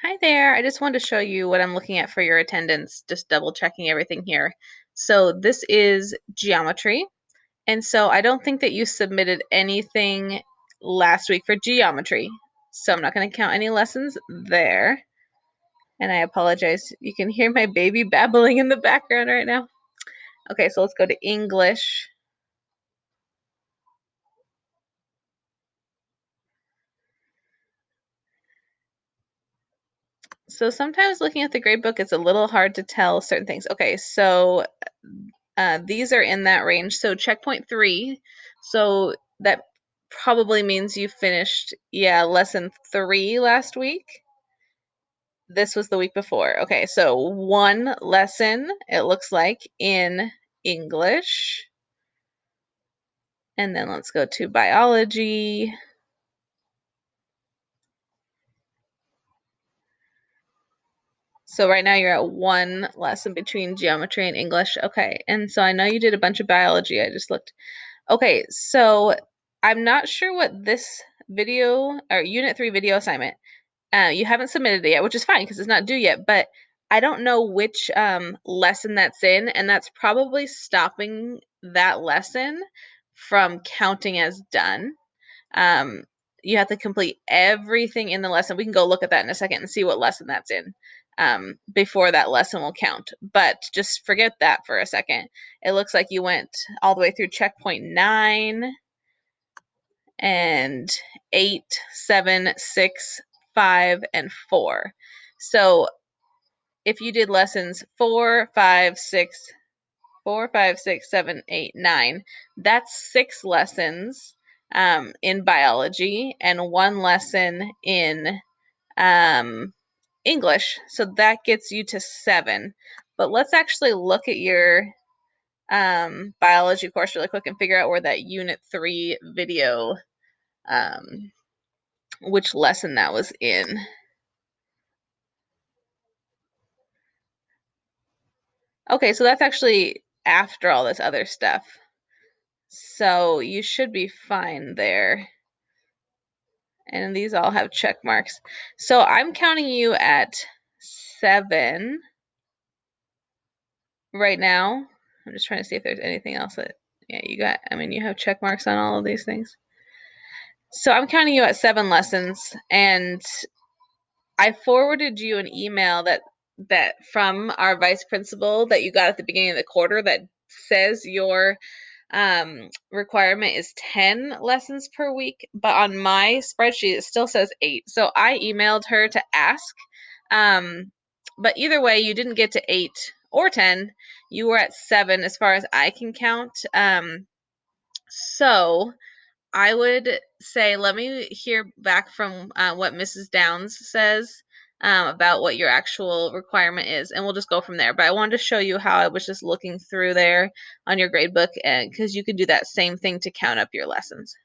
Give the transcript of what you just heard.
Hi there. I just wanted to show you what I'm looking at for your attendance, just double checking everything here. So this is geometry. And so I don't think that you submitted anything last week for geometry. So I'm not going to count any lessons there. And I apologize. You can hear my baby babbling in the background right now. Okay, so let's go to English. So sometimes looking at the grade book, it's a little hard to tell certain things. Okay, so these are in that range. So checkpoint 3. So that probably means you finished, yeah, lesson 3 last week. This was the week before. Okay, so one lesson, it looks like, in English. And then let's go to biology. So right now you're at one lesson between geometry and English. Okay, and so I know you did a bunch of biology. I just looked. Okay, so I'm not sure what this video or Unit 3 video assignment, you haven't submitted it yet, which is fine because it's not due yet, but I don't know which lesson that's in, and that's probably stopping that lesson from counting as done. Um, you have to complete everything in the lesson. We can go look at that in a second and see what lesson that's in before that lesson will count. But just forget that for a second. It looks like you went all the way through checkpoint 9 and 8, 7, 6, 5, and 4. So if you did lessons 4, 5, 6, 4, 5, 6, 7, 8, 9, that's 6 lessons in biology and 1 lesson in English. So that gets you to 7. But let's actually look at your biology course really quick and figure out where that Unit 3 video, which lesson that was in. Okay, so that's actually after all this other stuff. So you should be fine there. And these all have check marks. So I'm counting you at 7 right now. I'm just trying to see if there's anything else that, yeah, you got, I mean, you have check marks on all of these things. So I'm counting you at 7 lessons, and I forwarded you an email that from our vice principal that you got at the beginning of the quarter that says your requirement is 10 lessons per week, but on my spreadsheet it still says 8. So I emailed her to ask. But either way, you didn't get to 8 or 10. You were at 7 as far as I can count. So I would say let me hear back from what Mrs. Downs says about what your actual requirement is, and we'll just go from there. But I wanted to show you how I was just looking through there on your grade book, and because you could do that same thing to count up your lessons.